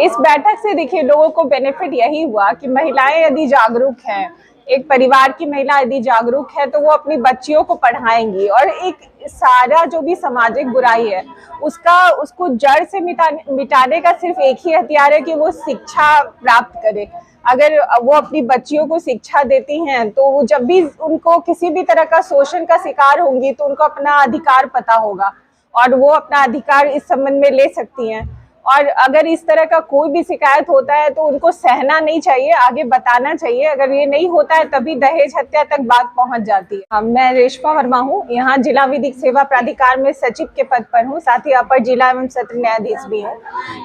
इस बैठक से देखिए लोगों को बेनिफिट यही हुआ कि महिलाएं यदि जागरूक हैं, एक परिवार की महिला यदि जागरूक है तो वो अपनी बच्चियों को पढ़ाएंगी और एक सारा जो भी सामाजिक बुराई है उसको जड़ से मिटाने का सिर्फ एक ही हथियार है कि वो शिक्षा प्राप्त करे। अगर वो अपनी बच्चियों को शिक्षा देती हैं तो वो जब भी उनको किसी भी तरह का शोषण का शिकार होंगी तो उनको अपना अधिकार पता होगा और वो अपना अधिकार इस संबंध में ले सकती हैं। और अगर इस तरह का कोई भी शिकायत होता है तो उनको सहना नहीं चाहिए, आगे बताना चाहिए। अगर ये नहीं होता है तभी दहेज हत्या तक बात पहुंच जाती है। मैं रेशमा वर्मा हूँ, यहाँ जिला विधिक सेवा प्राधिकार में सचिव के पद पर हूँ, साथ ही अपर जिला एवं सत्र न्यायाधीश भी हूँ।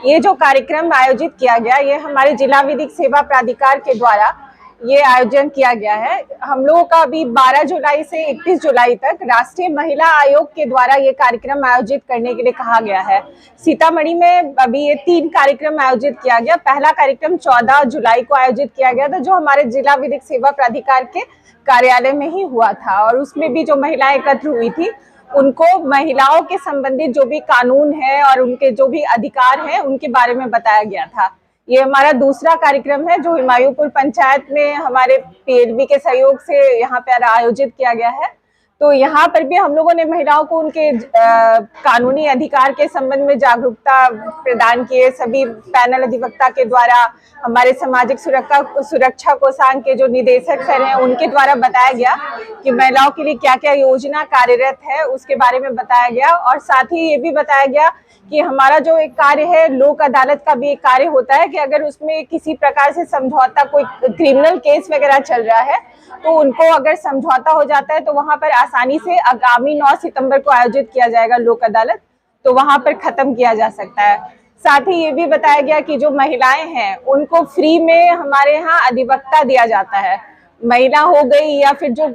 ये जो कार्यक्रम आयोजित किया गया ये हमारे जिला विधिक सेवा प्राधिकार के द्वारा ये आयोजन किया गया है। हम लोगों का अभी 12 जुलाई से 31 जुलाई तक राष्ट्रीय महिला आयोग के द्वारा ये कार्यक्रम आयोजित करने के लिए कहा गया है। सीतामढ़ी में अभी ये 3 कार्यक्रम आयोजित किया गया। पहला कार्यक्रम 14 जुलाई को आयोजित किया गया था जो हमारे जिला विधिक सेवा प्राधिकार के कार्यालय में ही हुआ था और उसमें भी जो महिलाएं एकत्र हुई थी उनको महिलाओं के संबंधित जो भी कानून है और उनके जो भी अधिकार हैं उनके बारे में बताया गया था। ये हमारा दूसरा कार्यक्रम है जो हिमायूपुर पंचायत में हमारे पीएलबी के सहयोग से यहाँ पर आयोजित किया गया है। तो यहाँ पर भी हम लोगों ने महिलाओं को उनके कानूनी अधिकार के संबंध में जागरूकता प्रदान किए। सभी पैनल अधिवक्ता के द्वारा हमारे सामाजिक सुरक्षा कोषांग के जो निदेशक सर हैं उनके द्वारा बताया गया कि महिलाओं के लिए क्या क्या योजना कार्यरत है उसके बारे में बताया गया। और साथ ही ये भी बताया गया कि हमारा जो एक कार्य है लोक अदालत का भी एक कार्य होता है कि अगर उसमें किसी प्रकार से समझौता, कोई क्रिमिनल केस वगैरह चल रहा है तो उनको अगर समझौता हो जाता है तो वहां पर आसानी से आगामी 9 सितंबर को आयोजित किया जाएगा लोक अदालत, तो वहां पर खत्म किया जा सकता है। साथ ही ये भी बताया गया कि जो महिलाएं हैं उनको फ्री में हमारे यहाँ अधिवक्ता दिया जाता है। महिला हो गई या फिर जो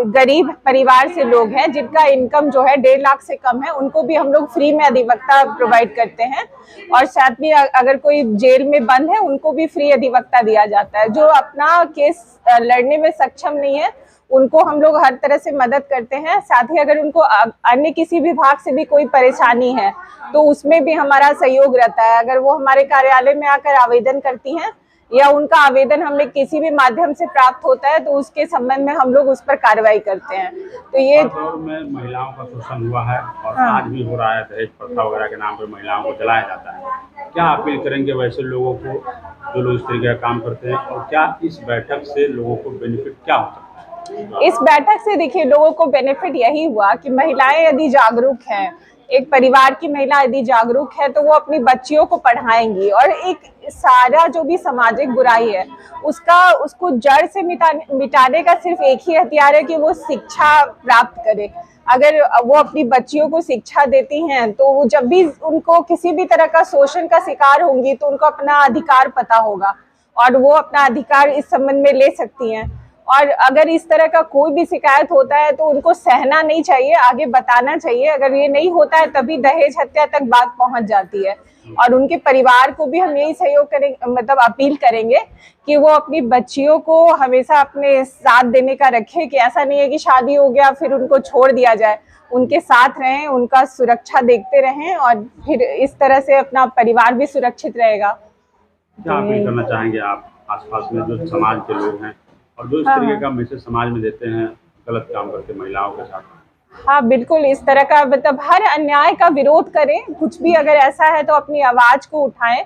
गरीब परिवार से लोग हैं जिनका इनकम जो है 1.5 लाख से कम है उनको भी हम लोग फ्री में अधिवक्ता प्रोवाइड करते हैं। और साथ में अगर कोई जेल में बंद है उनको भी फ्री अधिवक्ता दिया जाता है। जो अपना केस लड़ने में सक्षम नहीं है उनको हम लोग हर तरह से मदद करते हैं। साथ ही अगर उनको अन्य किसी विभाग से भी कोई परेशानी है तो उसमें भी हमारा सहयोग रहता है। अगर वो हमारे कार्यालय में आकर आवेदन करती हैं या उनका आवेदन हमें किसी भी माध्यम से प्राप्त होता है तो उसके संबंध में हम लोग उस पर कार्रवाई करते हैं। तो ये दौर में महिलाओं का शोषण हुआ है और आज भी हो रहा है, दहेज प्रथा वगैरह के नाम पर महिलाओं को जलाया जाता है। क्या अपील करेंगे वैसे लोगों को जो लोग इस तरीके का काम करते हैं और क्या इस बैठक से लोगों को बेनिफिट क्या हो सकता है? इस बैठक से देखिए लोगों को बेनिफिट यही हुआ कि महिलाएं यदि जागरूक हैं, एक परिवार की महिला यदि जागरूक है तो वो अपनी बच्चियों को पढ़ाएंगी और एक सारा जो भी सामाजिक बुराई है उसको जड़ से मिटाने का सिर्फ एक ही हथियार है कि वो शिक्षा प्राप्त करे। अगर वो अपनी बच्चियों को शिक्षा देती हैं तो वो जब भी उनको किसी भी तरह का शोषण का शिकार होंगी तो उनको अपना अधिकार पता होगा और वो अपना अधिकार इस संबंध में ले सकती हैं। और अगर इस तरह का कोई भी शिकायत होता है तो उनको सहना नहीं चाहिए, आगे बताना चाहिए। अगर ये नहीं होता है तभी दहेज हत्या तक बात पहुंच जाती है। और उनके परिवार को भी हम यही सहयोग करेंगे, मतलब अपील करेंगे कि वो अपनी बच्चियों को हमेशा अपने साथ देने का रखे, कि ऐसा नहीं है कि शादी हो गया फिर उनको छोड़ दिया जाए। उनके साथ रहें, उनका सुरक्षा देखते रहें और फिर इस तरह से अपना परिवार भी सुरक्षित रहेगा। क्या अपील करना चाहेंगे आप आसपास में जो समाज के लोग हैं और जो इस तरीके का मैसेज समाज में देते हैं गलत काम करते महिलाओं के साथ? हाँ बिल्कुल, इस तरह का मतलब हर अन्याय का विरोध करें। कुछ भी अगर ऐसा है तो अपनी आवाज को उठाएं।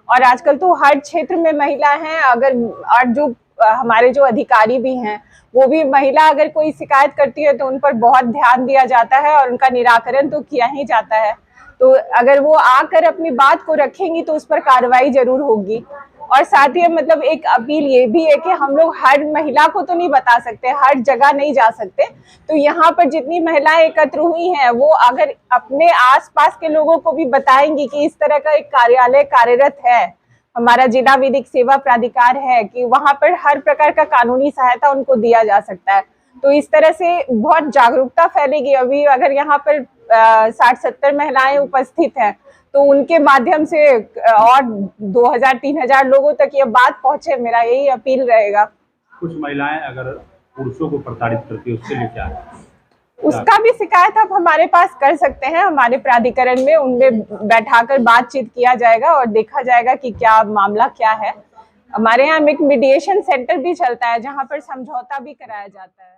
और आजकल तो हर क्षेत्र में महिला हैं, अगर और जो हमारे जो अधिकारी भी हैं वो भी महिला अगर कोई शिकायत करती है तो उन पर बहुत ध्यान दिया जाता है और उनका निराकरण तो किया ही जाता है। तो अगर वो आकर अपनी बात को रखेंगी तो उस पर कार्रवाई जरूर होगी। और साथ ही मतलब एक अपील ये भी है कि हम लोग हर महिला को तो नहीं बता सकते, हर जगह नहीं जा सकते, तो यहाँ पर जितनी महिलाएं एकत्र हुई हैं वो अगर अपने आसपास के लोगों को भी बताएंगी कि इस तरह का एक कार्यालय कार्यरत है, हमारा जिला विधिक सेवा प्राधिकार है, कि वहां पर हर प्रकार का कानूनी सहायता उनको दिया जा सकता है, तो इस तरह से बहुत जागरूकता फैलेगी। अभी अगर यहाँ पर 60-70 महिलाएं उपस्थित हैं तो उनके माध्यम से और 2000-3000 लोगों तक ये बात पहुंचे, मेरा यही अपील रहेगा। कुछ महिलाएं अगर पुरुषों को प्रताड़ित करती है उसके लिए क्या है? उसका भी शिकायत आप हमारे पास कर सकते हैं, हमारे प्राधिकरण में, उनमें बैठाकर बातचीत किया जाएगा और देखा जाएगा कि क्या मामला क्या है। हमारे यहाँ एक मीडिएशन सेंटर भी चलता है जहाँ पर समझौता भी कराया जाता है।